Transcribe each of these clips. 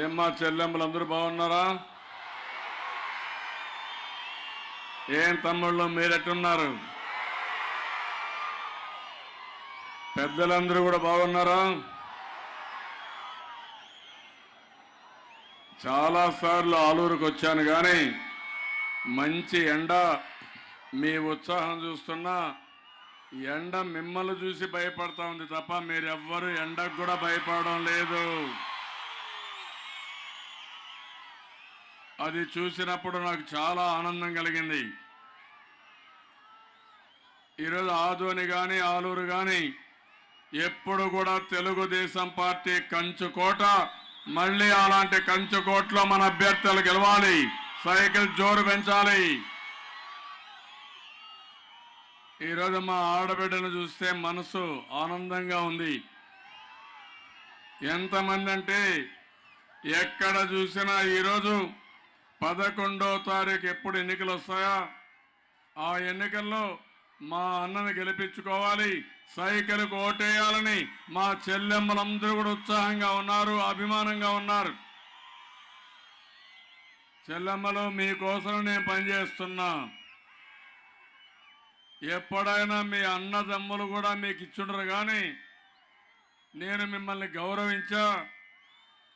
ఏమ్మా చెల్లెమ్మలు అందరూ బాగున్నారా? ఏం తమ్ముళ్ళు మీరెట్టున్నారు? పెద్దలందరూ కూడా బాగున్నారా? చాలాసార్లు ఆలూరుకు వచ్చాను కానీ మంచి ఎండ, మీ ఉత్సాహం చూస్తున్నా ఎండ మిమ్మల్ని చూసి భయపడతా ఉంది తప్ప మీరెవ్వరూ ఎండకు కూడా భయపడడం లేదు. అది చూసినప్పుడు నాకు చాలా ఆనందం కలిగింది. ఈరోజు ఆదోని కానీ ఆలూరు కానీ ఎప్పుడు కూడా తెలుగుదేశం పార్టీ కంచుకోట, మళ్ళీ అలాంటి కంచుకోటలో మన అభ్యర్థులు గెలవాలి, సైకిల్ జోరు పెంచాలి. ఈరోజు మా ఆడబిడ్డను చూస్తే మనసు ఆనందంగా ఉంది. ఎంతమంది అంటే ఎక్కడ చూసినా ఈరోజు 11వ తారీఖు ఎప్పుడు ఎన్నికలు వస్తాయా, ఆ ఎన్నికల్లో మా అన్నను గెలిపించుకోవాలి, సైకిల్కు ఓటేయాలని మా చెల్లెమ్మలందరూ కూడా ఉత్సాహంగా ఉన్నారు, అభిమానంగా ఉన్నారు. చెల్లెమ్మలు మీకోసం నేను పనిచేస్తున్నా. ఎప్పుడైనా మీ అన్నదమ్ములు కూడా మీకు ఇచ్చుండరు కానీ నేను మిమ్మల్ని గౌరవించా,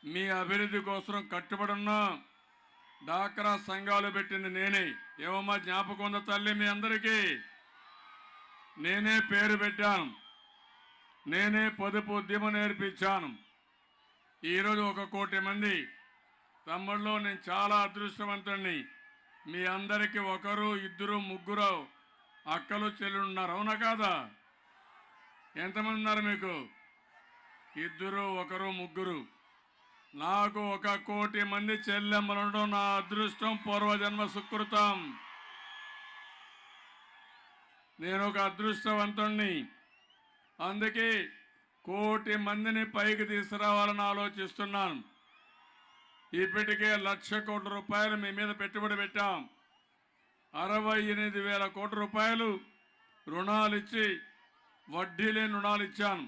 మీ అభివృద్ధి కోసం కట్టుబడి ఉన్నా. డాక్రా సంఘాలు పెట్టింది నేనే. ఏమమ్మా జ్ఞాపకం ఉందా తల్లి మీ అందరికీ? నేనే పేరు పెట్టాను, నేనే పొదుపు ఉద్యమం నేర్పించాను. ఈరోజు 1 కోటి మంది తమ్ముళ్ళు, నేను చాలా అదృష్టవంతుణ్ణి. మీ అందరికీ 1, 2, 3 అక్కలు చెల్లులు ఉన్నారు, అవునా కాదా? ఎంతమంది ఉన్నారు మీకు? 2, 1, 3. నాకు 1 కోటి మంది చెల్లెమ్మలుండడం నా అదృష్టం, పూర్వజన్మ సుకృతం. నేను ఒక అదృష్టవంతుణ్ణి. అందుకే 1 కోటి మందిని పైకి తీసుకురావాలని ఆలోచిస్తున్నాను. ఇప్పటికే 1,00,000 కోట్ల రూపాయలు మీ మీద పెట్టుబడి పెట్టాం. 68,000 కోట్ల రూపాయలు రుణాలు ఇచ్చి, వడ్డీ లేని రుణాలు ఇచ్చాను.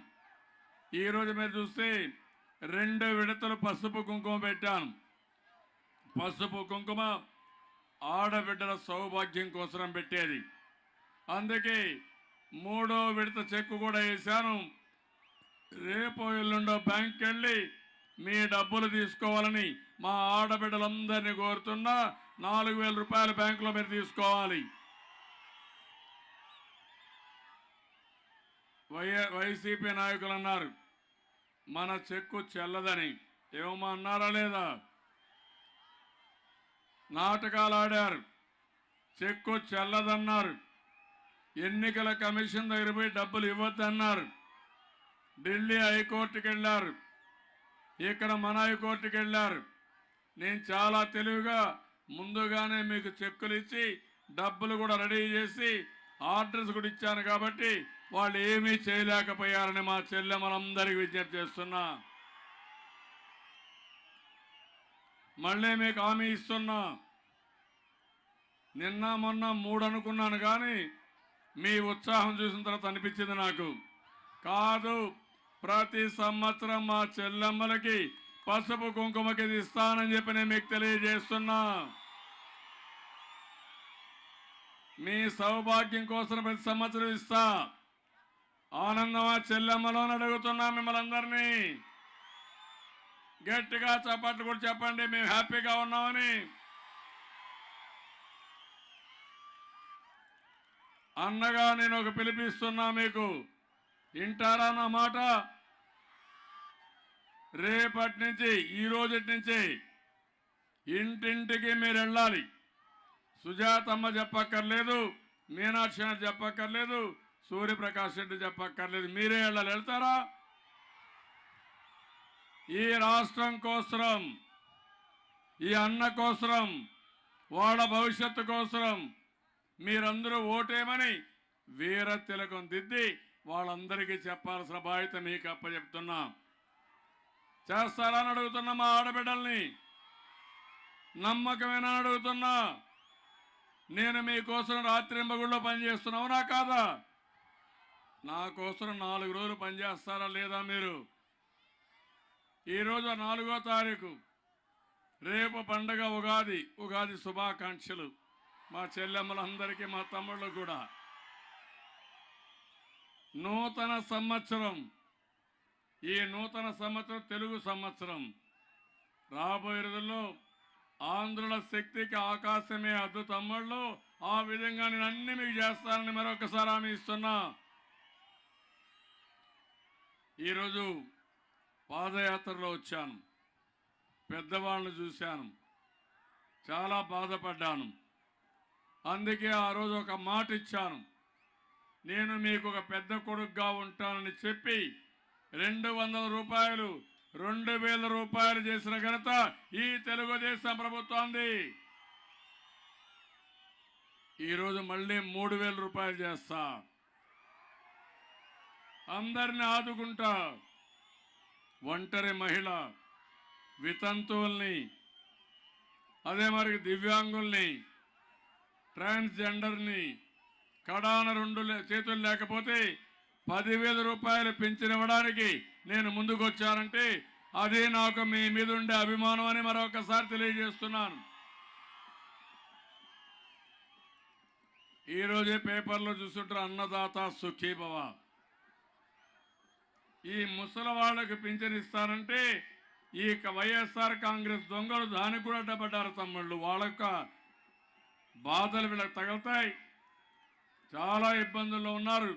ఈరోజు మీరు చూస్తే 2 విడతలు పసుపు కుంకుమ పెట్టాను. పసుపు కుంకుమ ఆడబిడ్డల సౌభాగ్యం కోసం పెట్టేది. అందుకే 3వ విడత చెక్కు కూడా వేశాను. రేపు ఎల్లుండో బ్యాంక్కి వెళ్ళి మీ డబ్బులు తీసుకోవాలని మా ఆడబిడ్డలందరినీ కోరుతున్నా. 4,000 రూపాయలు బ్యాంకులో మీరు తీసుకోవాలి. వైసీపీ నాయకులు అన్నారు మన చెక్కు చెల్లదని. ఏమో అన్నారా లేదా? నాటకాలు ఆడారు, చెక్కు చెల్లదన్నారు. ఎన్నికల కమిషన్ దగ్గర పోయి డబ్బులు ఇవ్వద్దన్నారు. ఢిల్లీ హైకోర్టుకి వెళ్ళారు, ఇక్కడ మన హైకోర్టుకి వెళ్ళారు. నేను చాలా తెలివిగా ముందుగానే మీకు చెక్కులు ఇచ్చి డబ్బులు కూడా రెడీ చేసి ఆర్డర్స్ కూడా ఇచ్చాను. కాబట్టి వాళ్ళు ఏమీ చేయలేకపోయారని మా చెల్లెమ్మలందరికీ విజ్ఞప్తి చేస్తున్నా. మళ్ళీ మీకు హామీ ఇస్తున్నా. నిన్న మొన్న 3 అనుకున్నాను కానీ మీ ఉత్సాహం చూసిన తర్వాత అనిపించింది నాకు, కాదు ప్రతి సంవత్సరం మా చెల్లెమ్మలకి పసుపు కుంకుమకి ఇస్తానని చెప్పి నేను మీకు తెలియజేస్తున్నా. మీ సౌభాగ్యం కోసం ప్రతి సంవత్సరం ఇస్తా. ఆనందమా చెల్లెమ్మలో అడుగుతున్నా మిమ్మల్ని అందరినీ. గట్టిగా చప్పట్లు కూడా చెప్పండి, మేము హ్యాపీగా ఉన్నామని. అన్నగా నేను ఒక పిలిపిస్తున్నా మీకు, వింటారా నా మాట? రేపటి నుంచి, ఈ రోజటి నుంచి ఇంటింటికి మీరు వెళ్ళాలి. సుజాతమ్మ చెప్పక్కర్లేదు, మీనాక్షి చెప్పక్కర్లేదు, సూర్యప్రకాష్ రెడ్డి చెప్పక్కర్లేదు, మీరే వెళ్ళాలి. వెళ్తారా? ఈ రాష్ట్రం కోసం, ఈ అన్న కోసం, వాళ్ళ భవిష్యత్తు కోసం మీరందరూ ఓటేమని వీర తిలకం దిద్ది వాళ్ళందరికీ చెప్పాల్సిన బాధ్యత మీకు అప్పచెప్తున్నా. చేస్తారా అని అడుగుతున్నా. మా ఆడబిడ్డల్ని నమ్మకమేనా అడుగుతున్నా. నేను మీకోసం రాత్రింబగుళ్ళో పనిచేస్తున్నా, అవునా కాదా? నా కోసం 4 రోజులు పనిచేస్తారా లేదా మీరు? ఈరోజు 4వ తారీఖు రేపు పండగ ఉగాది. ఉగాది శుభాకాంక్షలు మా చెల్లెమ్మలందరికీ, మా తమ్ముళ్ళు కూడా. నూతన సంవత్సరం, ఈ నూతన సంవత్సరం తెలుగు సంవత్సరం. రాబోయే రోజుల్లో ఆంధ్రుల శక్తికి ఆకాశమే అద్దు తమ్ముళ్ళు. ఆ విధంగా నేను అన్ని మీకు చేస్తానని మరొకసారి హామీ ఇస్తున్నా. ఈరోజు పాదయాత్రలో వచ్చాను, పెద్దవాళ్ళను చూశాను, చాలా బాధపడ్డాను. అందుకే ఆ రోజు ఒక మాట ఇచ్చాను, నేను మీకు ఒక పెద్ద కొడుకుగా ఉంటానని చెప్పి 200 రూపాయలు 2000 రూపాయలు చేసిన ఘనత ఈ తెలుగుదేశం ప్రభుత్వాన్ని. ఈరోజు మళ్ళీ 3000 రూపాయలు చేస్తా. అందరిని ఆదుకుంటా. ఒంటరి మహిళ, వితంతువుల్ని, అదే మరి దివ్యాంగుల్ని, ట్రాన్స్జెండర్ని, కడాన 2 చేతులు లేకపోతే 10,000 రూపాయలు పెంచినివ్వడానికి నేను ముందుకు వచ్చానంటే అదే నాకు మీ మీద ఉండే అభిమానం అని మరొకసారి తెలియజేస్తున్నాను. ఈరోజే పేపర్లో చూస్తుంటారు, అన్నదాత సుఖీభవ. ఈ ముసలి వాళ్ళకి పింఛన్ ఇస్తారంటే ఈ వైఎస్ఆర్ కాంగ్రెస్ దొంగలు దానికి కూడా అడ్డపడ్డారు తమ్ముళ్ళు. వాళ్ళ బాధలు వీళ్ళకి తగులుతాయి, చాలా ఇబ్బందుల్లో ఉన్నారు.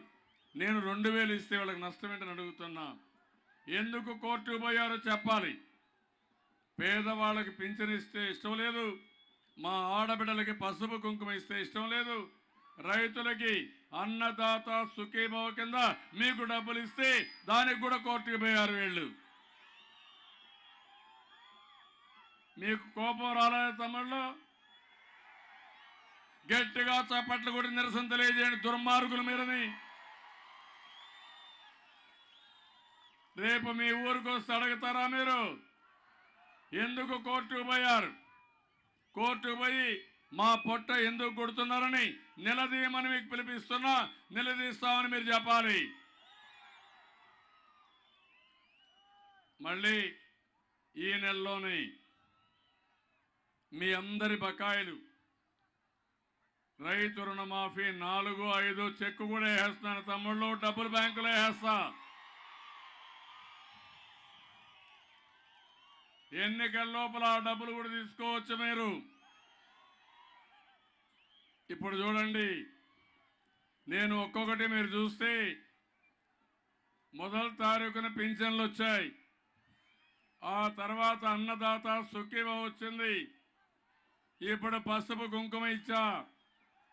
నేను 2000 ఇస్తే వాళ్ళకి నష్టం ఏంటని అడుగుతున్నా. ఎందుకు కోర్టుకు పోయారో చెప్పాలి. పేదవాళ్ళకి పింఛన్ ఇస్తే ఇష్టం లేదు, మా ఆడబిడ్డలకి పసుపు కుంకుమ ఇస్తే ఇష్టం లేదు, రైతులకి అన్నదాత సుఖీభవ కింద మీకు డబ్బులు ఇస్తే దానికి కూడా కోర్టుకు పోయారు వీళ్ళు. మీకు కోపం రాలేదు తమ్ముళ్ళు? గట్టిగా చప్పట్లు కూడా నిరసన తెలియజేయండి దుర్మార్గులు మీరని. రేపు మీ ఊరికి వస్తే అడుగుతారా మీరు ఎందుకు కోర్టుకు పోయారు? కోర్టుకు పోయి మా పొట్ట ఎందుకు కొడుతున్నారని నిలదీయమని మీకు పిలిపిస్తున్నా. నిలదీస్తామని మీరు చెప్పాలి. మళ్ళీ ఈ నెలలోనే మీ అందరి బకాయిలు, రైతు రుణమాఫీ 4, 5 చెక్కు కూడా వేస్తున్నాను తమ్ముళ్ళు. డబ్బులు బ్యాంకులో వేస్తా. ఎన్నికల లోపల ఆ డబ్బులు కూడా తీసుకోవచ్చు మీరు. ఇప్పుడు చూడండి, నేను ఒక్కొక్కటి మీరు చూస్తే మొదటి తారీఖున పింఛన్లు వచ్చాయి, ఆ తర్వాత అన్నదాత సుఖీభవ వచ్చింది, ఇప్పుడు పసుపు కుంకుమ ఇచ్చా,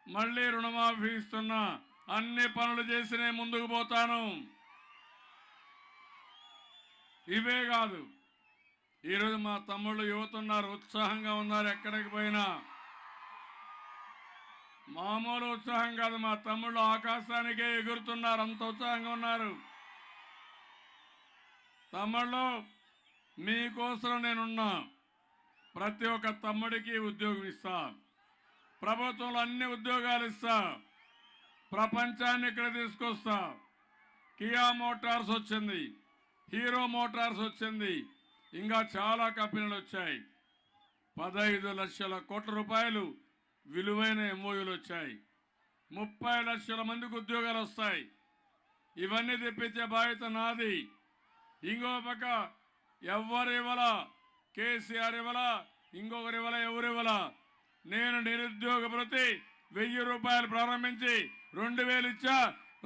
మళ్ళీ రుణమాఫీ ఇస్తున్నా. అన్ని పనులు చేసి నేను ముందుకు పోతాను. ఇవే కాదు, ఈరోజు మా తమ్ముళ్ళు యువత ఉన్నారు, ఉత్సాహంగా ఉన్నారు. ఎక్కడికి పోయినా మామూలు ఉత్సాహం కాదు, మా తమ్ముళ్ళు ఆకాశానికే ఎగురుతున్నారు, అంత ఉత్సాహంగా ఉన్నారు. తమ్ముళ్ళు మీకోసం నేనున్నా. ప్రతి ఒక్క తమ్ముడికి ఉద్యోగం ఇస్తా, ప్రభుత్వంలో అన్ని ఉద్యోగాలు ఇస్తా, ప్రపంచాన్ని ఇక్కడ తీసుకొస్తా. కియా మోటార్స్ వచ్చింది, హీరో మోటార్స్ వచ్చింది, ఇంకా చాలా కంపెనీలు వచ్చాయి. 15 లక్షల కోట్ల రూపాయలు విలువైన ఎంఓయూలు వచ్చాయి. 30 లక్షల మందికి ఉద్యోగాలు వస్తాయి. ఇవన్నీ తెప్పించే బాధ్యత నాది. ఇంకో పక్క ఎవరు ఇవ్వాలా, కేసీఆర్ ఇవ్వాలా, ఇంకొకరు ఇవ్వాలా, ఎవరు ఇవ్వాలా. నేను నిరుద్యోగ భృతి 1000 రూపాయలు ప్రారంభించి 2000 ఇచ్చా.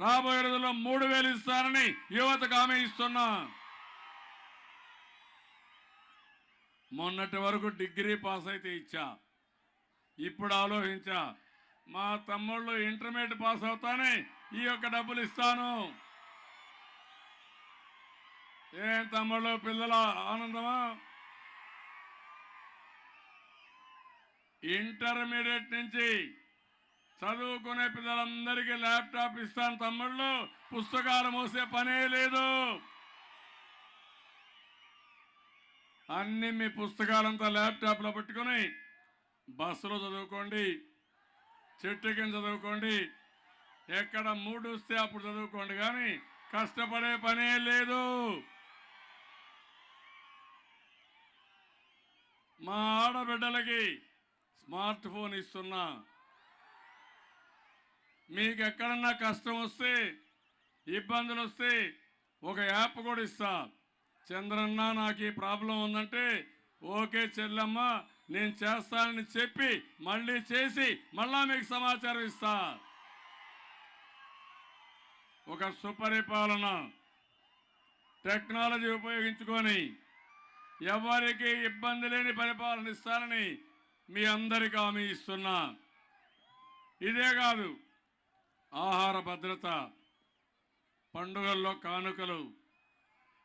రాబోయే రోజుల్లో 3000 ఇస్తానని యువతకు హామీ ఇస్తున్నా. మొన్నటి వరకు డిగ్రీ పాస్ అయితే ఇచ్చా. ఇప్పుడు ఆలోచించా, మా తమ్ముళ్ళు ఇంటర్మీడియట్ పాస్ అవుతానే ఈ యొక్క డబ్బులు ఇస్తాను. ఏం తమ్ముళ్ళు, పిల్లల ఆనందమా? ఇంటర్మీడియట్ నుంచి చదువుకునే పిల్లలందరికీ ల్యాప్టాప్ ఇస్తాను తమ్ముళ్ళు. పుస్తకాలు మోసే పనే లేదు. అన్ని మీ పుస్తకాలంతా ల్యాప్టాప్లో పెట్టుకుని బస్సులో చదువుకోండి, చెట్టు కింద చదువుకోండి, ఎక్కడ మూడు వస్తే అప్పుడు చదువుకోండి, కానీ కష్టపడే పనే లేదు. మా ఆడబిడ్డలకి స్మార్ట్ ఫోన్ ఇస్తున్నా. మీకు ఎక్కడన్నా కష్టం వస్తే, ఇబ్బందులు వస్తే ఒక యాప్ కూడా ఇస్తా. చంద్రన్న నాకు ఈ ప్రాబ్లం ఉందంటే, ఓకే చెల్లమ్మ నేను చేస్తానని చెప్పి మళ్ళీ చేసి మళ్ళా మీకు సమాచారం ఇస్తా. ఒక సుపరిపాలన, టెక్నాలజీ ఉపయోగించుకొని ఎవరికి ఇబ్బంది లేని పరిపాలన ఇస్తానని మీ అందరికీ హామీ ఇస్తున్నా. ఇదే కాదు, ఆహార భద్రత, పండుగల్లో కానుకలు.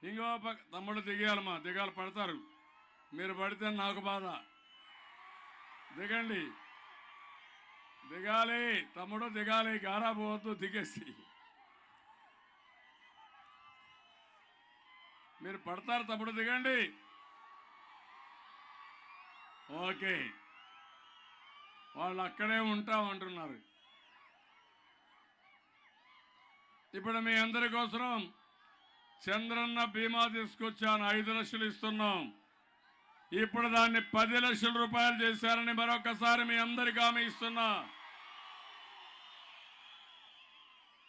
ఇంకో తమ్ముడు దిగాలమ్మా, దిగాలి పడతారు. మీరు పడితే నాకు బాధ. దిగండి, దిగాలి తమ్ముడు, దిగాలి, గారా పోవద్దు, దిగేసి. మీరు పడతారు తమ్ముడు, దిగండి. ఓకే, వాళ్ళు అక్కడే ఉంటామంటున్నారు. ఇప్పుడు మీ అందరి కోసం చంద్రన్న బీమా తీసుకొచ్చాను. 5 లక్షలు ఇస్తున్నాం. ఇప్పుడు దాన్ని 10 లక్షల రూపాయలు చేశారని మరొకసారి మీ అందరికీ హామీ ఇస్తున్నా.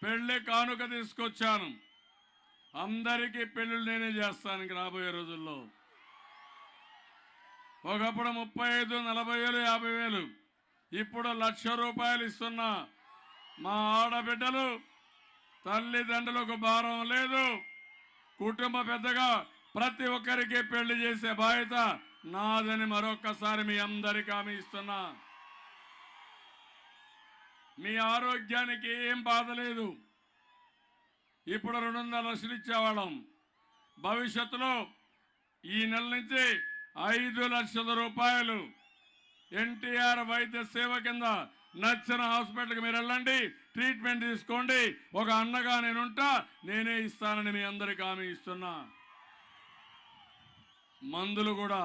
పెళ్లి కానుక తీసుకొచ్చాను. అందరికీ పెళ్లిళ్ళు నేనే చేస్తాను రాబోయే రోజుల్లో. ఒకప్పుడు 35, 40 వేలు, 50 వేలు, ఇప్పుడు 1,00,000 రూపాయలు ఇస్తున్నా. మా ఆడబిడ్డలు తల్లిదండ్రులకు భారం లేదు. కుటుంబ పెద్దగా ప్రతి ఒక్కరికి పెళ్లి చేసే బాధ్యత నాదని మరొక్కసారి మీ అందరికీ హామీ ఇస్తున్నా. మీ ఆరోగ్యానికి ఏం బాధ లేదు. ఇప్పుడు 200 లక్షలు ఇచ్చేవాళ్ళం. భవిష్యత్తులో ఈ నెల నుంచి 5 లక్షల రూపాయలు ఎన్టీఆర్ వైద్య సేవ కింద నచ్చిన హాస్పిటల్కి మీరు వెళ్ళండి, ట్రీట్మెంట్ తీసుకోండి. ఒక అన్నగా నేనుంటా, నేనే ఇస్తానని మీ అందరికీ హామీ ఇస్తున్నా. మందులు కూడా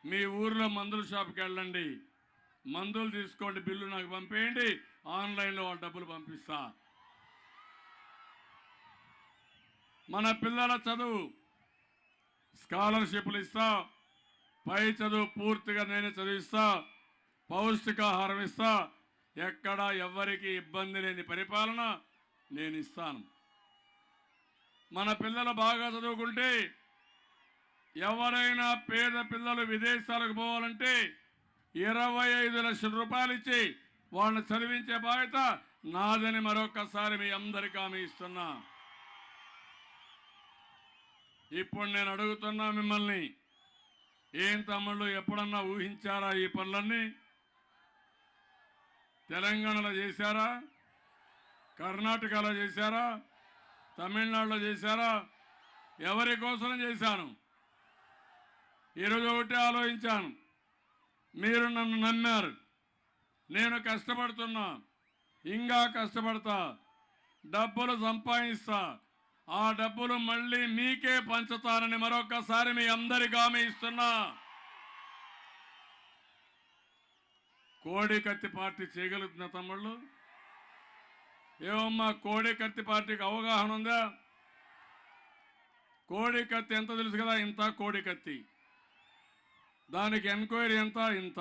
మీ ఊర్లో మందుల షాప్కి వెళ్ళండి, మందులు తీసుకోండి, బిల్లు నాకు పంపేయండి, ఆన్లైన్లో వాళ్ళ డబ్బులు పంపిస్తా. మన పిల్లల చదువు స్కాలర్షిప్లు ఇస్తా, పై చదువు పూర్తిగా నేనే చదివిస్తా, పౌష్టికాహారం ఇస్తా. ఎక్కడా ఎవ్వరికి ఇబ్బంది లేని పరిపాలన నేను ఇస్తాను. మన పిల్లలు బాగా చదువుకుంటే, ఎవరైనా పేద పిల్లలు విదేశాలకు పోవాలంటే 25 లక్షల రూపాయలు ఇచ్చి వాళ్ళని చదివించే బాధ్యత నాదని మరొకసారి మీ అందరికీ హామీ ఇస్తున్నా. ఇప్పుడు నేను అడుగుతున్నా మిమ్మల్ని, ఏం తమ్ముళ్ళు ఎప్పుడన్నా ఊహించారా ఈ పనులన్నీ? తెలంగాణలో చేశారా? కర్ణాటకలో చేశారా? తమిళనాడులో చేశారా? ఎవరి కోసం చేశాను? ఈరోజు ఒకటే ఆలోచించాను. మీరు నన్ను నమ్మారు. నేను కష్టపడుతున్నా, ఇంకా కష్టపడతా, డబ్బులు సంపాదిస్తా. ఆ డబ్బులు మళ్ళీ మీకే పంచుతానని మరొకసారి మీ అందరికీ హామీ ఇస్తున్నా. కోడి కత్తి పార్టీ చేయగలుగుతున్న తమ్ముళ్ళు? ఏమమ్మా, కోడి కత్తి పార్టీకి అవగాహన ఉందా? కోడి కత్తి ఎంత తెలుసు కదా? ఇంత కోడి కత్తి. దానికి ఎంక్వైరీ ఎంత? ఇంత.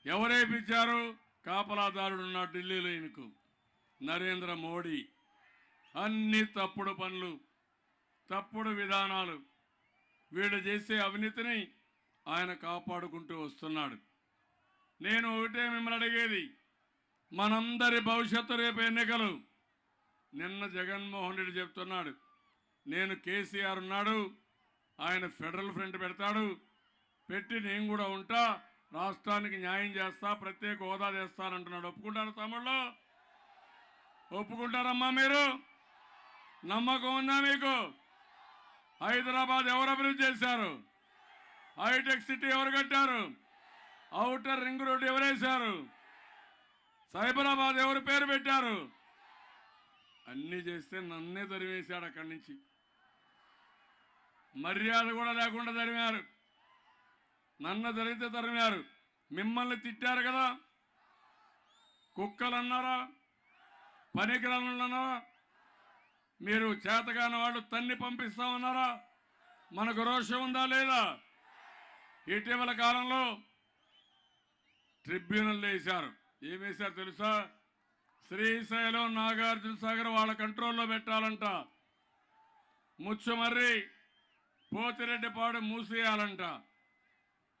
ఎవరేపించారు? కాపలాదారుడు ఉన్నాడు ఢిల్లీలో, ఈయనకు నరేంద్ర మోడీ. అన్ని తప్పుడు పనులు, తప్పుడు విధానాలు. వీడు చేసే అవినీతిని ఆయన కాపాడుకుంటూ వస్తున్నాడు. నేను ఒకటే మిమ్మల్ని అడిగేది, మనందరి భవిష్యత్తు రేపు ఎన్నికలు. నిన్న జగన్మోహన్ రెడ్డి చెప్తున్నాడు, నేను కేసీఆర్ ఉన్నాడు, ఆయన ఫెడరల్ ఫ్రంట్ పెడతాడు, పెట్టి నేను కూడా ఉంటా, రాష్ట్రానికి న్యాయం చేస్తా, ప్రత్యేక హోదా చేస్తానంటున్నాడు. ఒప్పుకుంటారు తమ్ముళ్ళు? ఒప్పుకుంటారమ్మా మీరు? నమ్మకం ఉందా మీకు? హైదరాబాద్ ఎవరు అభివృద్ధి చేశారు? హైటెక్ సిటీ ఎవరు కట్టారు? ఔటర్ రింగ్ రోడ్డు ఎవరేశారు? సైబరాబాద్ ఎవరు పేరు పెట్టారు? అన్నీ చేస్తే నన్నే తరివేశాడు అక్కడి నుంచి. మర్యాద కూడా లేకుండా తరిమారు. నన్ను జరిగితే తరిమారు. మిమ్మల్ని తిట్టారు కదా, కుక్కలు అన్నారా, పనికిరాళ్ళు అన్నారా, మీరు చేతగాని వాళ్ళు తన్ని పంపిస్తామన్నారా? మనకు రోషం ఉందా లేదా? ఇటీవల కాలంలో ట్రిబ్యునల్ వేశారు. ఏమేశారు తెలుసా? శ్రీశైలం, నాగార్జున సాగర్ వాళ్ళ కంట్రోల్లో పెట్టాలంట. ముచ్చుమర్రి, పోతిరెడ్డిపాడు మూసేయాలంట.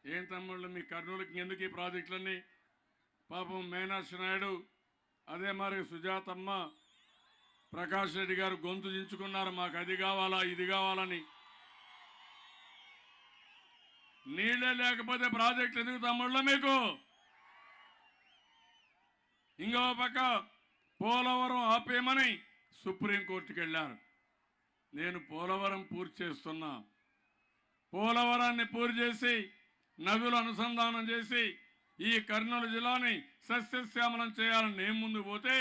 ఏం తమ్ముళ్ళు మీ కర్నూలుకి ఎందుకు ఈ ప్రాజెక్టులన్నీ? పాపం మీనాక్షి నాయుడు, అదే మరి సుజాతమ్మ, ప్రకాష్ రెడ్డి గారు గొంతు దించుకున్నారు, మాకు అది కావాలా ఇది కావాలని. నీళ్ళే లేకపోతే ప్రాజెక్టులు ఎందుకు తమ్ముళ్ళు మీకు? ఇంకో పక్క పోలవరం ఆపేయమని సుప్రీంకోర్టుకి వెళ్ళారు. నేను పోలవరం పూర్తి చేస్తున్నా. పోలవరాన్ని పూర్తి చేసి నదులు అనుసంధానం చేసి ఈ కర్నూలు జిల్లాని సస్యశ్యామలం చేయాలని నేను ముందు పోతే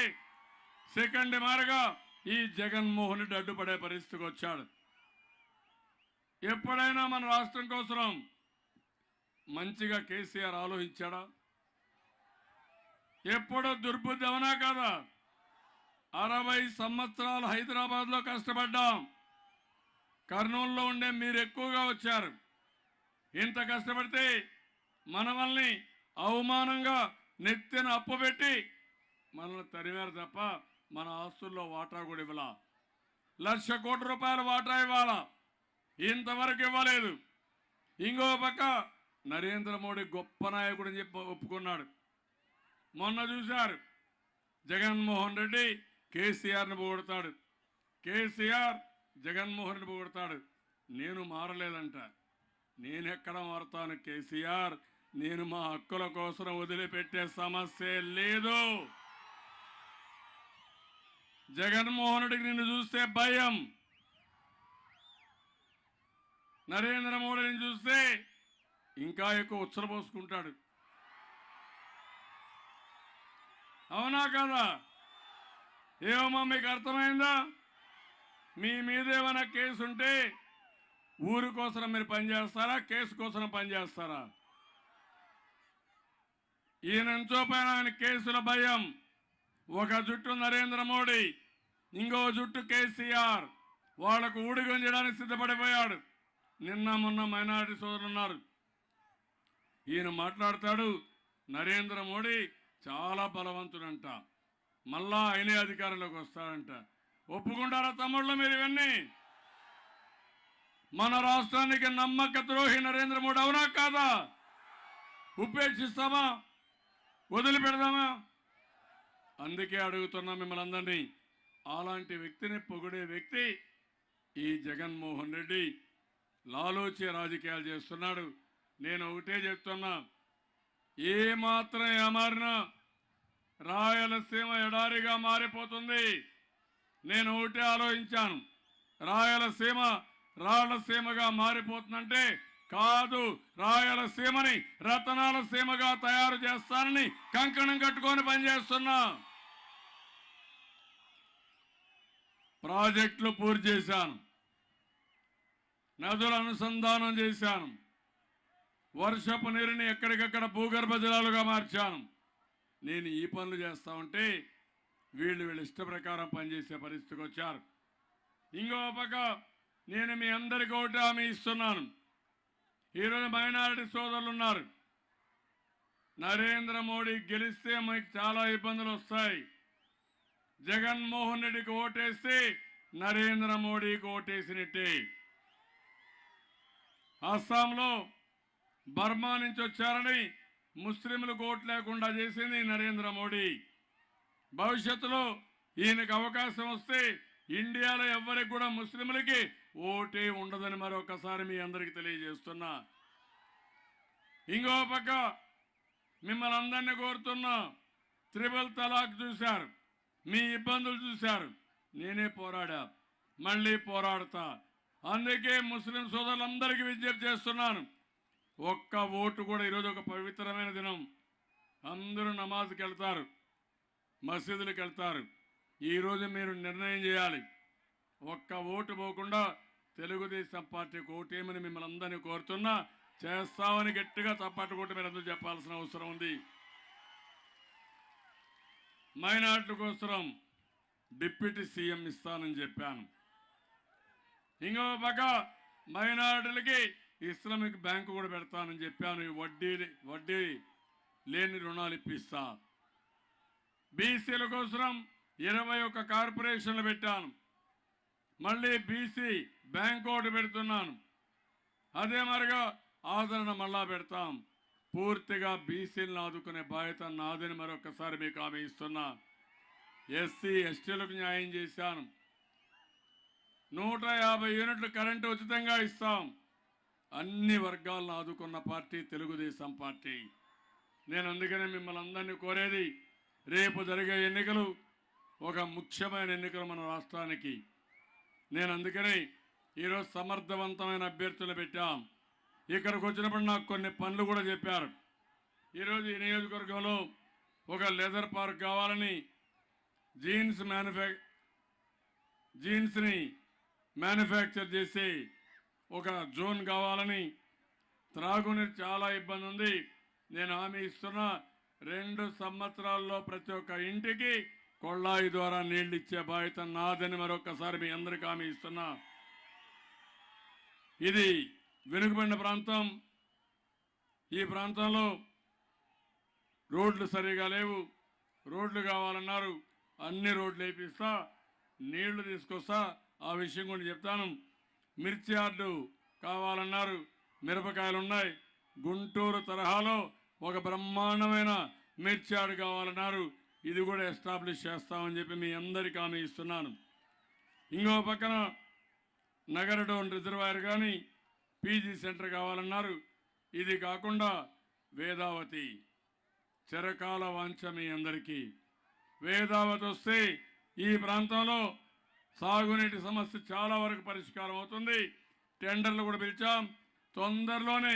సెకండ్ మారుగా ఈ జగన్మోహన్ రెడ్డి అడ్డుపడే పరిస్థితికి వచ్చాడు. ఎప్పుడైనా మన రాష్ట్రం కోసం మంచిగా కేసీఆర్ ఆలోచించాడా? ఎప్పుడో దుర్బుద్ధి అవునా కదా? 60 సంవత్సరాలు హైదరాబాద్లో కష్టపడ్డాం. కర్నూలులో ఉండే మీరు ఎక్కువగా వచ్చారు. ఇంత కష్టపడితే మనల్ని అవమానంగా నెత్తిన అప్పు పెట్టి మనల్ని తరిమారు తప్ప మన ఆస్తుల్లో వాటా కూడా ఇవ్వాల. 1,00,000 కోట్ల రూపాయల వాటా ఇవ్వాలా, ఇంతవరకు ఇవ్వలేదు. ఇంకో పక్క నరేంద్ర మోడీ గొప్ప నాయకుడు అని చెప్పి ఒప్పుకున్నాడు. మొన్న చూశారు, జగన్మోహన్ రెడ్డి కేసీఆర్ని పొగుడతాడు, కేసీఆర్ జగన్మోహన్ రెడ్డి పొగుడతాడు. నేను మారలేదంట. నేనెక్కడ మారుతాను కేసీఆర్? నేను మా హక్కుల కోసం వదిలిపెట్టే సమస్య లేదు. జగన్మోహన్ రెడ్డికి నిన్ను చూస్తే భయం, నరేంద్ర మోడీని చూస్తే ఇంకా ఎక్కువ ఉచ్చరపోసుకుంటాడు. అవునా కదా? ఏమమ్మా మీకు అర్థమైందా? మీ మీద ఏమైనా కేసు ఉంటే ఊరి కోసం మీరు పనిచేస్తారా, కేసు కోసం పనిచేస్తారా? ఈయనంచో పైన ఆయన కేసుల భయం. ఒక జుట్టు నరేంద్ర మోడీ, ఇంకో జుట్టు కేసీఆర్. వాళ్లకు ఊడిగం చేయడానికి సిద్ధపడిపోయాడు. నిన్న మొన్న మైనారిటీ సోదరులు ఉన్నారు. ఈయన మాట్లాడతాడు, నరేంద్ర మోడీ చాలా బలవంతుడంట, మళ్ళా ఆయనే అధికారంలోకి వస్తాడంట. ఒప్పుకుంటారా తమ్ముళ్ళు మీరు ఇవన్నీ? మన రాష్ట్రానికి నమ్మక ద్రోహి నరేంద్ర మోడీ, అవునా కాదా? ఉపేక్షిస్తామా? వదిలిపెడదామా? అందుకే అడుగుతున్నా మిమ్మల్ని అందరినీ. అలాంటి వ్యక్తిని పొగిడే వ్యక్తి ఈ జగన్మోహన్ రెడ్డి లాలోచే రాజకీయాలు చేస్తున్నాడు. నేను ఒకటే చెప్తున్నా, ఏమాత్రం ఏమారినా రాయలసీమ ఎడారిగా మారిపోతుంది. నేను ఒకటే ఆలోచించాను, రాయలసీమ రాళ్లసీమగా మారిపోతుందంటే కాదు, రాయలసీమని రతనాల సీమగా తయారు చేస్తానని కంకణం కట్టుకొని పనిచేస్తున్నా. ప్రాజెక్టులు పూర్తి చేశాను, నదుల అనుసంధానం చేశాను, వర్షపు నీరుని ఎక్కడికక్కడ భూగర్భ జలాలుగా మార్చాను. నేను ఈ పనులు చేస్తా ఉంటే వీళ్ళు ఇష్ట ప్రకారం పనిచేసే పరిస్థితికి వచ్చారు. ఇంకో పక్క నేను మీ అందరికీ ఒకటి హామీ ఇస్తున్నాను. ఈరోజు మైనారిటీ సోదరులు ఉన్నారు. నరేంద్ర మోడీ గెలిస్తే మీకు చాలా ఇబ్బందులు వస్తాయి. జగన్మోహన్ రెడ్డికి ఓటేస్తే నరేంద్ర మోడీకి ఓటేసినట్టే. అస్సాంలో బర్మా నుంచి వచ్చారని ముస్లింలకు ఓటు లేకుండా చేసింది నరేంద్ర మోడీ. భవిష్యత్తులో ఈయనకు అవకాశం వస్తే ఇండియాలో ఎవరికి కూడా ముస్లింలకి ఓటే ఉండదని మరొకసారి మీ అందరికీ తెలియజేస్తున్నా. ఇంకో పక్క మిమ్మల్ని అందరినీ కోరుతున్నా, త్రిబుల్ తలాక్ చూశారు, మీ ఇబ్బందులు చూశారు, నేనే పోరాడా, మళ్ళీ పోరాడతా. అందుకే ముస్లిం సోదరులందరికీ విజ్ఞప్తి చేస్తున్నాను, ఒక్క ఓటు కూడా ఈరోజు ఒక పవిత్రమైన దినం. అందరూ నమాజ్కి వెళ్తారు, మసీదులకు వెళ్తారు. ఈరోజు మీరు నిర్ణయం చేయాలి, ఒక్క ఓటు పోకుండా తెలుగుదేశం పార్టీకి ఓటేమని మిమ్మల్ని అందరినీ కోరుతున్నా. చేస్తామని గట్టిగా చప్పట్లు కొట్టి మీరు అందరూ చెప్పాల్సిన అవసరం ఉంది. మైనార్టీల కోసం డిప్యూటీ సీఎం ఇస్తానని చెప్పాను. ఇంకో పక్క మైనార్టీలకి ఇస్లామిక్ బ్యాంకు కూడా పెడతానని చెప్పాను. వడ్డీ లేని రుణాలు ఇప్పిస్తా. బీసీల కోసం 21 కార్పొరేషన్లు పెట్టాను. మళ్ళీ బీసీ బ్యాంక్ ఒకటి పెడుతున్నాను. అదే మరిగా ఆదరణ మళ్ళా పెడతాం. పూర్తిగా బీసీలను ఆదుకునే బాధ్యత నాదని మరొకసారి మీకు హామీ ఇస్తున్నా. ఎస్సీ ఎస్టీలకు న్యాయం చేశాను. 150 యూనిట్లు కరెంటు ఉచితంగా ఇస్తాం. అన్ని వర్గాలను ఆదుకున్న పార్టీ తెలుగుదేశం పార్టీ. నేను అందుకనే మిమ్మల్ని అందరినీ కోరేది, రేపు జరిగే ఎన్నికలు ఒక ముఖ్యమైన ఎన్నికలు మన రాష్ట్రానికి. నేను అందుకనే ఈరోజు సమర్థవంతమైన అభ్యర్థులు పెట్టాం. ఇక్కడికి వచ్చినప్పుడు నాకు కొన్ని పనులు కూడా చెప్పారు. ఈరోజు ఈ నియోజకవర్గంలో ఒక లెదర్ పార్క్ కావాలని, జీన్స్ని మ్యానుఫ్యాక్చర్ చేసి ఒక జోన్ కావాలని, త్రాగునీరు చాలా ఇబ్బంది ఉంది. నేను హామీ ఇస్తున్నా, 2 సంవత్సరాల్లో ప్రతి ఒక్క ఇంటికి కొళ్ళాయి ద్వారా నీళ్లు ఇచ్చే బాధ్యత నాదని మరొకసారి మీ అందరికీ హామీ ఇస్తున్నా. ఇది వెనుకబడిన ప్రాంతం. ఈ ప్రాంతంలో రోడ్లు సరిగా లేవు. రోడ్లు కావాలన్నారు. అన్ని రోడ్లు వేపిస్తా, నీళ్లు తీసుకొస్తా. ఆ విషయం కూడా చెప్తాను. మిర్చి యార్డు కావాలన్నారు. మిరపకాయలు ఉన్నాయి. గుంటూరు తరహాలో ఒక బ్రహ్మాండమైన మిర్చి యార్డు కావాలన్నారు. ఇది కూడా ఎస్టాబ్లిష్ చేస్తామని చెప్పి మీ అందరికీ హామీ ఇస్తున్నాను. ఇంకో పక్కన నగరడోన్ రిజర్వాయర్ కానీ పీజీ సెంటర్ కావాలన్నారు. ఇది కాకుండా వేదావతి చిరకాల వాంఛ మీ అందరికీ. వేదావతి వస్తే ఈ ప్రాంతంలో సాగునీటి సమస్య చాలా వరకు పరిష్కారం అవుతుంది. టెండర్లు కూడా పిలిచాం. తొందరలోనే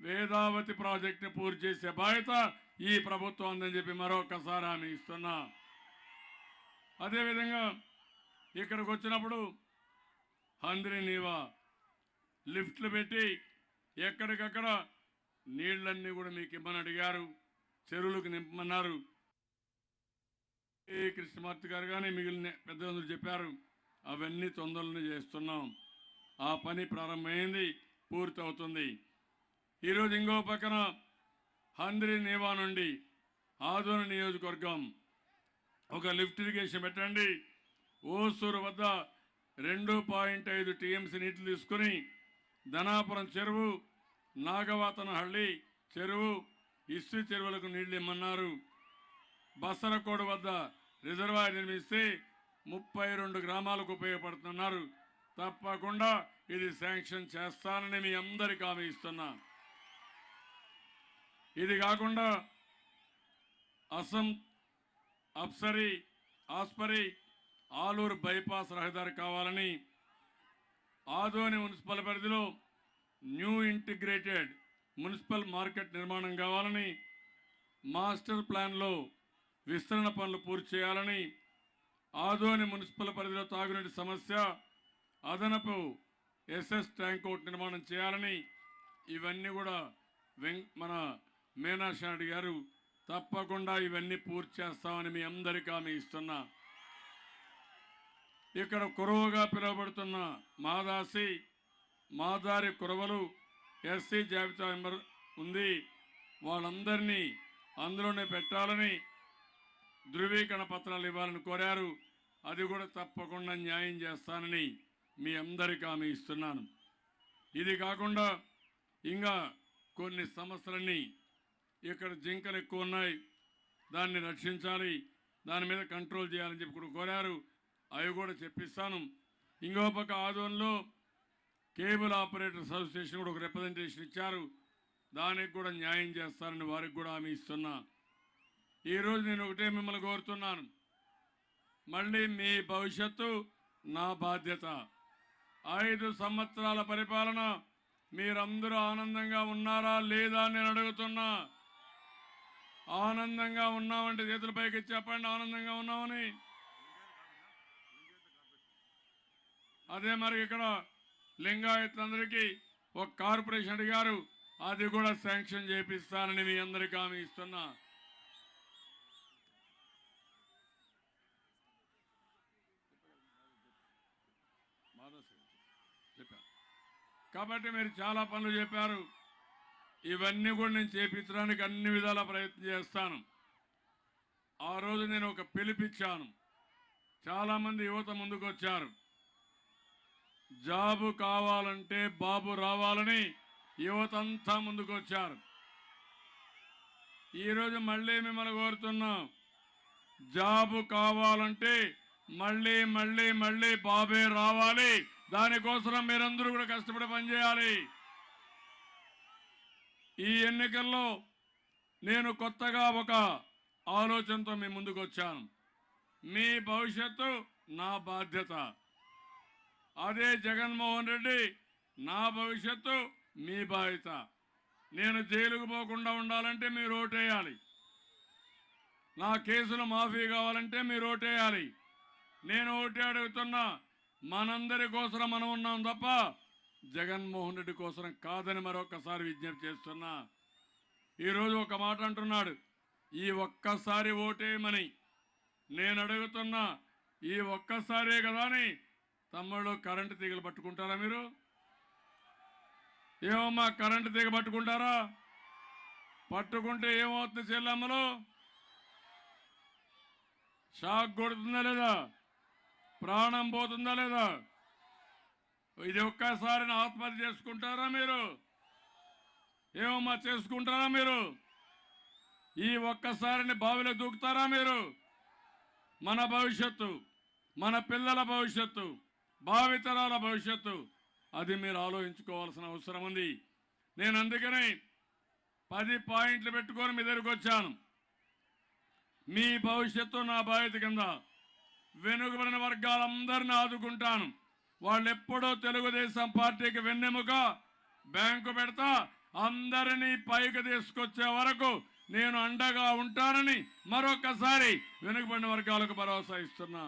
వేదావతి ప్రాజెక్టుని పూర్తి చేసే బాధ్యత ఈ ప్రభుత్వం ఉందని చెప్పి మరొకసారి హామీ ఇస్తున్నా. అదేవిధంగా ఇక్కడికి వచ్చినప్పుడు హంద్రి నీవా లిఫ్ట్లు పెట్టి ఎక్కడికక్కడ నీళ్లన్నీ కూడా మీకు ఇమ్మని అడిగారు. చెరువులకు నింపమన్నారు. కృష్ణమూర్తి గారు కానీ మిగిలిన పెద్దలందరూ చెప్పారు. అవన్నీ తొందరలోనే చేస్తున్నాం. ఆ పని ప్రారంభమైంది, పూర్తి అవుతుంది. ఈరోజు ఇంకో పక్కన హంద్రి నీవా నుండి ఆదోని నియోజకవర్గం ఒక లిఫ్ట్ ఇరిగేషన్ పెట్టండి. ఓసూరు వద్ద 2.5 టీఎంసీ నీళ్లు తీసుకుని ధనాపురం చెరువు, నాగవాతనహಳ್ಳಿ చెరువు, ఇస్సు చెరువులకు నీళ్లు ఇమ్మన్నారు. బసరకోడు వద్ద రిజర్వాయర్ నిర్మిస్తే 32 గ్రామాలకు ఉపయోగపడుతున్నారు. తప్పకుండా ఇది శాంక్షన్ చేస్తానని మీ అందరికీ హామీ ఇస్తున్నా. ఇది కాకుండా ఆస్పరి ఆలూరు బైపాస్ రహదారి కావాలని, ఆదోని మున్సిపల్ పరిధిలో న్యూ ఇంటిగ్రేటెడ్ మున్సిపల్ మార్కెట్ నిర్మాణం కావాలని, మాస్టర్ ప్లాన్లో విస్తరణ పనులు పూర్తి చేయాలని, ఆదోని మున్సిపల్ పరిధిలో తాగునీటి సమస్య, అదనపు ఎస్ఎస్ ట్యాంక్ అవుట్ నిర్మాణం చేయాలని, ఇవన్నీ కూడా మన మీనాక్షి గారు తప్పకుండా ఇవన్నీ పూర్తి చేస్తామని మీ అందరికీ హామీ ఇస్తున్నా. ఇక్కడ కురవగా పిలువబడుతున్న మాదారి కురవలు ఎస్సీ జాబితా మెంబర్ ఉంది. వాళ్ళందరినీ అందులోనే పెట్టాలని, ధృవీకరణ పత్రాలు ఇవ్వాలని కోరారు. అది కూడా తప్పకుండా న్యాయం చేస్తానని మీ అందరికీ హామీ ఇస్తున్నాను. ఇది కాకుండా ఇంకా కొన్ని సమస్యలన్నీ, ఇక్కడ జింకలు ఎక్కువ ఉన్నాయి, దాన్ని రక్షించాలి, దాని మీద కంట్రోల్ చేయాలని చెప్పి కూడా కోరారు. అవి కూడా చెప్పిస్తాను. ఇంకో పక్క ఆదోన్లో కేబుల్ ఆపరేటర్స్ అసోసియేషన్ కూడా ఒక రిప్రజెంటేషన్ ఇచ్చారు. దానికి కూడా న్యాయం చేస్తారని వారికి కూడా హామీ ఇస్తున్నా. ఈరోజు నేను ఒకటే మిమ్మల్ని కోరుతున్నాను, మళ్ళీ మీ భవిష్యత్తు నా బాధ్యత. 5 సంవత్సరాల పరిపాలన మీరందరూ ఆనందంగా ఉన్నారా లేదా అని నేను అడుగుతున్నా. ఆనందంగా ఉన్నామంటే చేతుల పైకి చెప్పండి, ఆనందంగా ఉన్నామని. అదే మరి ఇక్కడ లింగాయతులందరికీ ఒక కార్పొరేషన్ అడిగారు, అది కూడా శాంక్షన్ చేపిస్తానని మీ అందరికీ హామీ ఇస్తున్నా. కాబట్టి మీరు చాలా పనులు చెప్పారు. ఇవన్నీ కూడా నేను చేపించడానికి అన్ని విధాల ప్రయత్నం చేస్తాను. ఆ రోజు నేను ఒక పిలిపిచ్చాను. చాలామంది యువత ముందుకు వచ్చారు. జాబు కావాలంటే బాబు రావాలని యువత అంతా ముందుకు వచ్చారు. ఈరోజు మళ్ళీ మిమ్మల్ని కోరుతున్నాం, జాబు కావాలంటే మళ్ళీ మళ్ళీ మళ్ళీ బాబే రావాలి. దానికోసం మీరందరూ కూడా కష్టపడి పనిచేయాలి. ఈ ఎన్నికల్లో నేను కొత్తగా ఒక ఆలోచనతో మీ ముందుకు వచ్చాను. మీ భవిష్యత్తు నా బాధ్యత. అదే జగన్మోహన్ రెడ్డి నా భవిష్యత్తు మీ బాధ్యత. నేను జైలుకు పోకుండా ఉండాలంటే మీరు ఓటేయాలి. నా కేసులు మాఫీ కావాలంటే మీరు ఓటేయాలి. నేను ఓటే అడుగుతున్నా, మనందరి కోసం మనం ఉన్నాం తప్ప జగన్మోహన్ రెడ్డి కోసం కాదని మరొకసారి విజ్ఞప్తి చేస్తున్నా. ఈరోజు ఒక మాట అంటున్నాడు, ఈ ఒక్కసారి ఓటేయమని. నేను అడుగుతున్నా, ఈ ఒక్కసారే కదా అని తమ్ముళ్ళు కరెంటు తీగలు పట్టుకుంటారా? మీరు ఏమమ్మా కరెంటు తీగ పట్టుకుంటారా? పట్టుకుంటే ఏమవుతుంది చెల్లమ్మలు? షాక్ కొడుతుందా లేదా? ప్రాణం పోతుందా లేదా? ఇది ఒక్కసారి ఆత్మహత్య చేసుకుంటారా మీరు? ఏమమ్మా చేసుకుంటారా మీరు? ఈ ఒక్కసారిని బావిలో దూకుతారా మీరు? మన భవిష్యత్తు, మన పిల్లల భవిష్యత్తు, భావితరాల భవిష్యత్తు, అది మీరు ఆలోచించుకోవాల్సిన అవసరం ఉంది. నేను అందుకనే 10 పాయింట్లు పెట్టుకొని మీ దగ్గరికి వచ్చాను. మీ భవిష్యత్తు నా బాధ్యత కింద వెనుకబడిన వర్గాలందరినీ ఆదుకుంటాను. వాళ్ళు ఎప్పుడూ తెలుగుదేశం పార్టీకి వెన్నెముక, బ్యాంకు పెడతా, అందరినీ పైకి తీసుకొచ్చే వరకు నేను అండగా ఉంటానని మరొకసారి వెనుకబడిన వర్గాలకు భరోసా ఇస్తున్నా.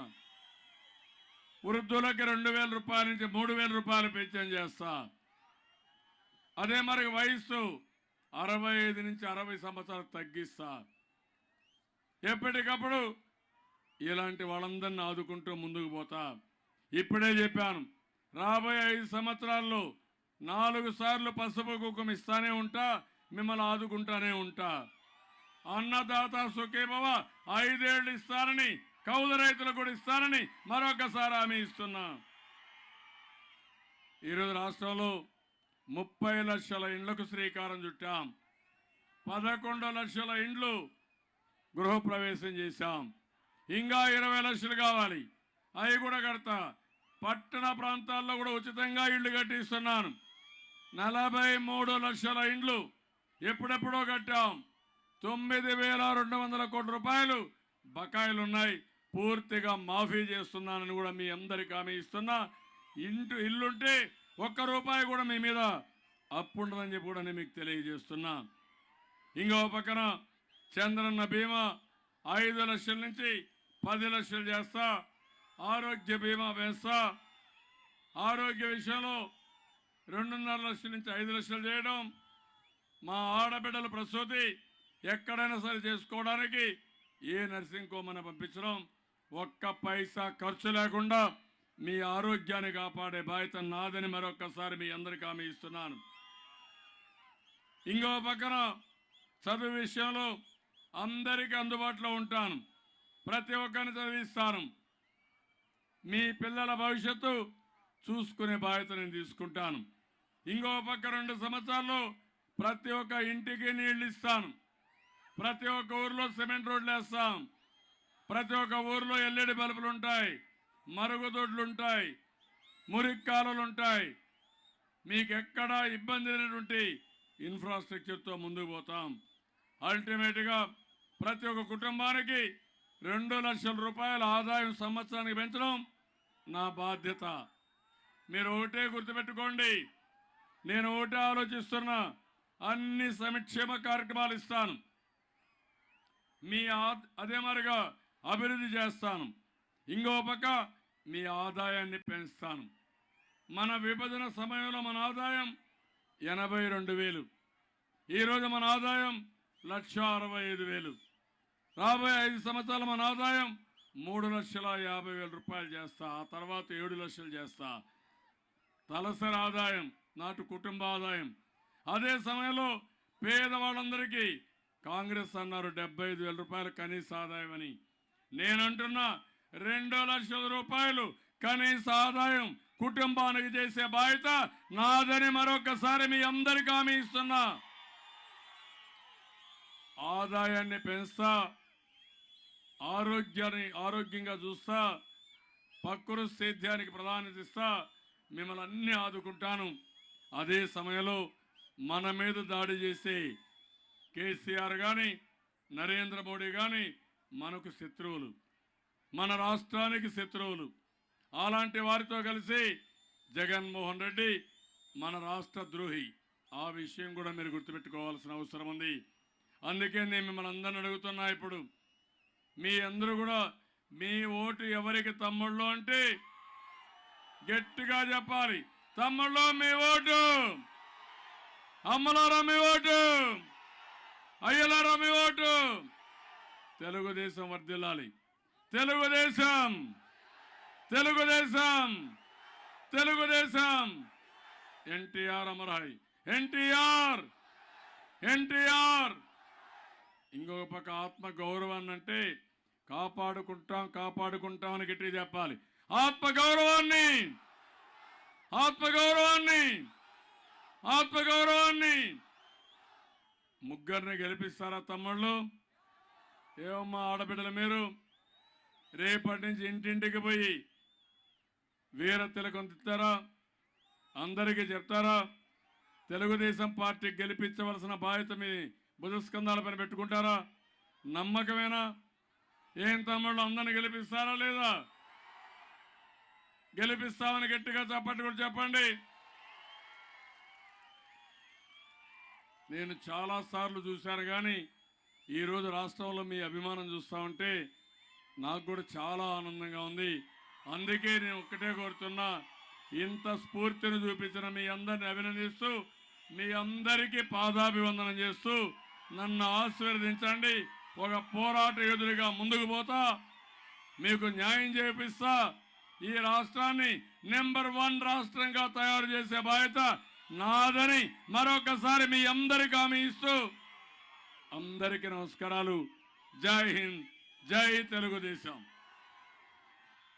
వృద్ధులకి 2,000 రూపాయల నుంచి 3,000 రూపాయలు పెన్షన్ చేస్తా. అదే మరి వయస్సు 65 నుంచి 60 సంవత్సరాలు తగ్గిస్తా. ఎప్పటికప్పుడు ఇలాంటి వాళ్ళందరినీ ఆదుకుంటూ ముందుకు పోతా. ఇప్పుడే చెప్పాను, రాబోయే 5 సంవత్సరాల్లో 4 సార్లు పసుపు కుంకుమ ఇస్తానే ఉంటా, మిమ్మల్ని ఆదుకుంటానే ఉంటా. అన్నదాత సుఖీభవ 5 ఏళ్ళు ఇస్తానని, కౌలు రైతులకు కూడా ఇస్తానని మరొకసారి హామీ ఇస్తున్నా. ఈరోజు రాష్ట్రంలో 30 లక్షల ఇండ్లకు శ్రీకారం చుట్టాం. 11 లక్షల ఇండ్లు గృహప్రవేశం చేశాం. ఇంకా 20 లక్షలు కావాలి, అవి కూడా కడతా. పట్టణ ప్రాంతాల్లో కూడా ఉచితంగా ఇళ్లు కట్టిస్తున్నాను. 43 లక్షల ఇండ్లు ఎప్పుడెప్పుడో కట్టాం. 9,200 కోట్ల రూపాయలు బకాయిలు ఉన్నాయి, పూర్తిగా మాఫీ చేస్తున్నానని కూడా మీ అందరికీ హామీ ఇస్తున్నా. ఇల్లుంటే ₹1 కూడా మీ మీద అప్పు ఉండదని చెప్పి కూడా నేను మీకు తెలియజేస్తున్నా. ఇంకో పక్కన చంద్రన్న బీమా 5 లక్షల నుంచి 10 లక్షలు చేస్తా. ఆరోగ్య బీమా వేస్తా. ఆరోగ్య విషయంలో 2.5 లక్షల నుంచి 5 లక్షలు చేయడం. మా ఆడబిడ్డల ప్రసూతి ఎక్కడైనా సరే చేసుకోవడానికి ఏ నర్సింగ్ హోమ్ పంపించడం, 1 పైసా ఖర్చు లేకుండా మీ ఆరోగ్యాన్ని కాపాడే బాధ్యత నాదని మరొకసారి మీ అందరికీ హామీ ఇస్తున్నాను. ఇంకో పక్కన చదువు విషయంలో అందరికీ అందుబాటులో ఉంటాను. ప్రతి ఒక్కరిని చదివిస్తాను. మీ పిల్లల భవిష్యత్తు చూసుకునే బాధ్యత నేను తీసుకుంటాను. ఇంకో పక్క 2 సంవత్సరాల్లో ప్రతి ఒక్క ఇంటికి నీళ్లు ఇస్తాను. ప్రతి ఒక్క ఊర్లో సిమెంట్ రోడ్లు వేస్తాం. ప్రతి ఒక్క ఊర్లో ఎల్ఈడి బల్బులు ఉంటాయి, మరుగుదొడ్లు ఉంటాయి, మురికి కాలువలు ఉంటాయి. మీకు ఎక్కడా ఇబ్బంది లేనటువంటి ఇన్ఫ్రాస్ట్రక్చర్తో ముందుకు పోతాం. అల్టిమేట్గా ప్రతి ఒక్క కుటుంబానికి 2 లక్షల రూపాయల ఆదాయం సంవత్సరానికి పెంచడం నా బాధ్యత. మీరు ఒకటే గుర్తుపెట్టుకోండి, నేను ఒకటే ఆలోచిస్తున్నా, అన్ని సంక్షేమ కార్యక్రమాలు ఇస్తాను. మీ అదే మరిగా అభివృద్ధి చేస్తాను. ఇంకో పక్క మీ ఆదాయాన్ని పెంచుతాను. మన విభజన సమయంలో మన ఆదాయం 82,000, ఈరోజు మన ఆదాయం 1,65,000. రాబోయే 5 సంవత్సరాలు మన ఆదాయం 3,50,000 రూపాయలు చేస్తా. ఆ తర్వాత 7 లక్షలు చేస్తా. తలసరి ఆదాయం నాటు కుటుంబ ఆదాయం. అదే సమయంలో పేదవాళ్ళందరికీ కాంగ్రెస్ అన్నారు 75,000 రూపాయలు కనీస ఆదాయం అని. నేనంటున్నా 2 లక్షల రూపాయలు కనీస ఆదాయం కుటుంబానికి చేసే బాధ్యత నాదని మరొకసారి మీ అందరికీ హామీ ఇస్తున్నా. ఆదాయాన్ని పెంచుతా, ఆరోగ్యంగా చూస్తా, ప్రకృతి సేద్యానికి ప్రాధాన్యత ఇస్తా, మిమ్మల్ని అన్ని ఆదుకుంటాను. అదే సమయంలో మన మీద దాడి చేసే కేసీఆర్ కానీ నరేంద్ర మోడీ కానీ మనకు శత్రువులు, మన రాష్ట్రానికి శత్రువులు. అలాంటి వారితో కలిసి జగన్మోహన్ రెడ్డి మన రాష్ట్ర ద్రోహి. ఆ విషయం కూడా మీరు గుర్తుపెట్టుకోవాల్సిన అవసరం ఉంది. అందుకే నేను మిమ్మల్ని అందరిని అడుగుతున్నా, ఇప్పుడు మీ అందరూ కూడా మీ ఓటు ఎవరికి తమ్ముళ్ళు అంటే గట్టిగా చెప్పాలి. తమ్ముళ్ళు మీ ఓటు, అమ్మలారా మీ ఓటు, అయ్యలారా మీ ఓటు. తెలుగుదేశం వర్ధిల్లాలి. తెలుగుదేశం, తెలుగుదేశం, తెలుగుదేశం. ఎన్టీఆర్ అమరాయి, ఎన్టీఆర్, ఎన్టీఆర్. ఇంకొక పక్క ఆత్మ గౌరవాన్ని అంటే కాపాడుకుంటాం, కాపాడుకుంటాం అని గట్టిగా చెప్పాలి. ఆత్మగౌరవాన్ని, ఆత్మగౌరవాన్ని, ఆత్మగౌరవాన్ని. ముగ్గురిని గెలిపిస్తారా తమ్ముళ్ళు? ఏమమ్మా ఆడబిడ్డలు, మీరు రేపటి నుంచి ఇంటింటికి పోయి వీర తిలకం తిస్తారా? అందరికీ చెప్తారా? తెలుగుదేశం పార్టీ గెలిపించవలసిన బాధ్యత మీ భుజస్కంధాల పైన పెట్టుకుంటారా? నమ్మకమేనా? ఏం తమ్ముళ్ళు, అందరిని గెలిపిస్తారా లేదా? గెలిపిస్తామని గట్టిగా చప్పట్లు కూడా చెప్పండి. నేను చాలాసార్లు చూశాను, కానీ ఈరోజు రాష్ట్రంలో మీ అభిమానం చూస్తూ ఉంటే నాకు కూడా చాలా ఆనందంగా ఉంది. అందుకే నేను ఒక్కటే కోరుతున్నా, ఇంత స్ఫూర్తిని చూపించిన మీ అందరిని అభినందిస్తూ, మీ అందరికీ పాదాభివందనం చేస్తూ నన్ను ఆశీర్వదించండి. ఒక పోరాట యోధుడిగా ముందుకు పోతా, మీకు న్యాయం చేపిస్తా. ఈ రాష్ట్రాన్ని నెంబర్ 1 రాష్ట్రంగా తయారు చేసే బాధ్యత నాదని మరొకసారి మీ అందరికీ హామీ ఇస్తూ, అందరికీ నమస్కారాలు. జై హింద్, జై తెలుగుదేశం.